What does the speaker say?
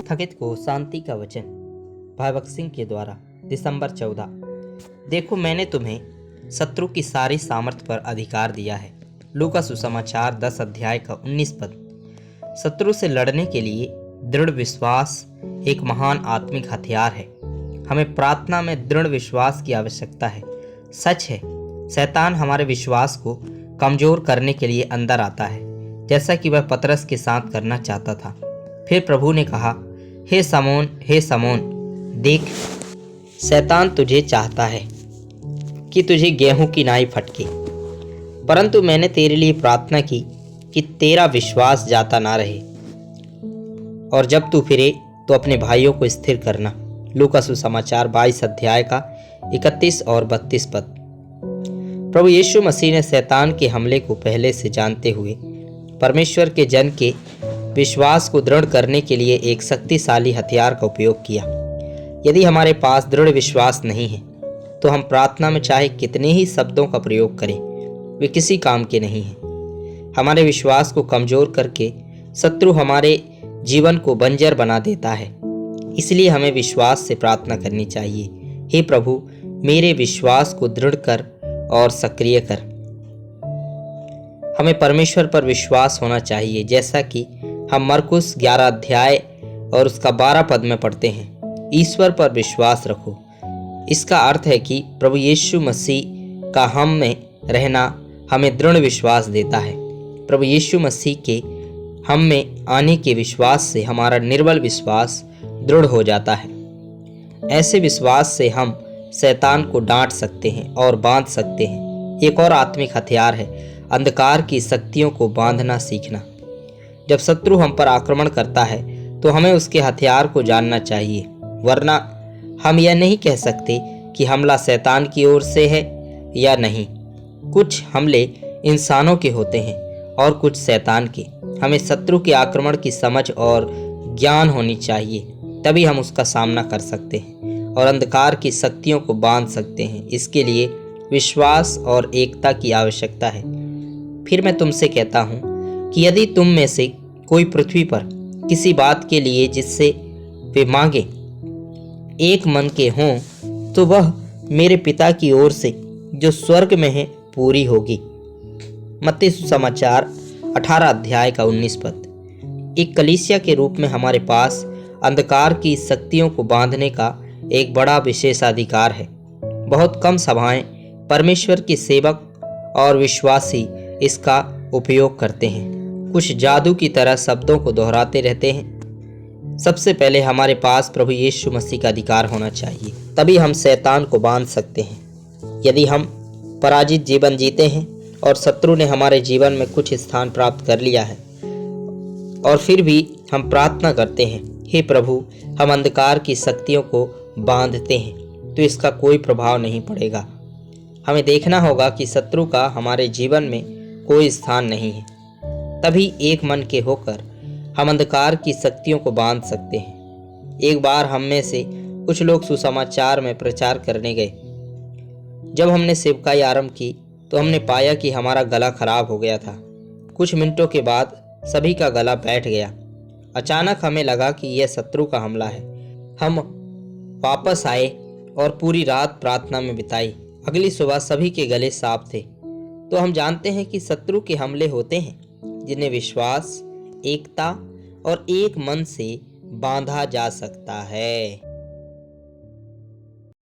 स्थगित को शांति का वचन। भाई भगत सिंह के द्वारा दिसंबर 14। देखो, मैंने तुम्हें शत्रु की सारी सामर्थ्य पर अधिकार दिया है। लूका सुसमाचार 10 अध्याय का 19 पद। शत्रु से लड़ने के लिए दृढ़ विश्वास एक महान आत्मिक हथियार है। हमें प्रार्थना में दृढ़ विश्वास की आवश्यकता है। सच है, शैतान हमारे विश्वास को कमजोर करने के लिए अंदर आता है, जैसा कि वह पतरस के साथ करना चाहता था। फिर प्रभु ने कहा, हे समोन, देख, शैतान तुझे चाहता है कि तुझे गेहूं की नाई फटके, परंतु मैंने तेरे लिए प्रार्थना की कि तेरा विश्वास जाता ना रहे, और जब तू फिरे तो अपने भाइयों को स्थिर करना। लूका सुसमाचार 22 अध्याय का 31 और 32 पद। प्रभु यीशु मसीह ने शैतान के हमले को पहले से जानते हुए परमेश्वर के जन के विश्वास को दृढ़ करने के लिए एक शक्तिशाली हथियार का उपयोग किया। यदि हमारे पास दृढ़ विश्वास नहीं है तो हम प्रार्थना में चाहे कितने ही शब्दों का प्रयोग करें, वे किसी काम के नहीं हैं। हमारे विश्वास को कमजोर करके शत्रु हमारे जीवन को बंजर बना देता है। इसलिए हमें विश्वास से प्रार्थना करनी चाहिए, हे प्रभु, मेरे विश्वास को दृढ़ कर और सक्रिय कर। हमें परमेश्वर पर विश्वास होना चाहिए, जैसा कि हम मरकुस 11 अध्याय और उसका 12 पद में पढ़ते हैं। ईश्वर पर विश्वास रखो। इसका अर्थ है कि प्रभु यीशु मसीह का हम में रहना हमें दृढ़ विश्वास देता है। प्रभु यीशु मसीह के हम में आने के विश्वास से हमारा निर्बल विश्वास दृढ़ हो जाता है। ऐसे विश्वास से हम शैतान को डांट सकते हैं और बांध सकते हैं। एक और आत्मिक हथियार है अंधकार की शक्तियों को बांधना सीखना। जब शत्रु हम पर आक्रमण करता है तो हमें उसके हथियार को जानना चाहिए, वरना हम यह नहीं कह सकते कि हमला शैतान की ओर से है या नहीं। कुछ हमले इंसानों के होते हैं और कुछ शैतान के। हमें शत्रु के आक्रमण की समझ और ज्ञान होनी चाहिए, तभी हम उसका सामना कर सकते हैं और अंधकार की शक्तियों को बांध सकते हैं। इसके लिए विश्वास और एकता की आवश्यकता है। फिर मैं तुमसे कहता हूँ कि यदि तुम में से कोई पृथ्वी पर किसी बात के लिए जिससे वे मांगे एक मन के हों, तो वह मेरे पिता की ओर से जो स्वर्ग में है पूरी होगी। मत्ती सुसमाचार 18 अध्याय का 19 पद। एक कलीसिया के रूप में हमारे पास अंधकार की शक्तियों को बांधने का एक बड़ा विशेषाधिकार है। बहुत कम सभाएं परमेश्वर के सेवक और विश्वासी इसका उपयोग करते हैं। कुछ जादू की तरह शब्दों को दोहराते रहते हैं। सबसे पहले हमारे पास प्रभु यीशु मसीह का अधिकार होना चाहिए, तभी हम शैतान को बांध सकते हैं। यदि हम पराजित जीवन जीते हैं और शत्रु ने हमारे जीवन में कुछ स्थान प्राप्त कर लिया है और फिर भी हम प्रार्थना करते हैं, हे प्रभु, हम अंधकार की शक्तियों को बांधते हैं, तो इसका कोई प्रभाव नहीं पड़ेगा। हमें देखना होगा कि शत्रु का हमारे जीवन में कोई स्थान नहीं है। तभी एक मन के होकर हम अंधकार की शक्तियों को बांध सकते हैं। एक बार हम में से कुछ लोग सुसमाचार में प्रचार करने गए। जब हमने सेवकाई आरंभ की तो हमने पाया कि हमारा गला खराब हो गया था। कुछ मिनटों के बाद सभी का गला बैठ गया। अचानक हमें लगा कि यह शत्रु का हमला है। हम वापस आए और पूरी रात प्रार्थना में बिताई। अगली सुबह सभी के गले साफ थे। तो हम जानते हैं कि शत्रु के हमले होते हैं जिन्हें विश्वास, एकता और एक मन से बांधा जा सकता है।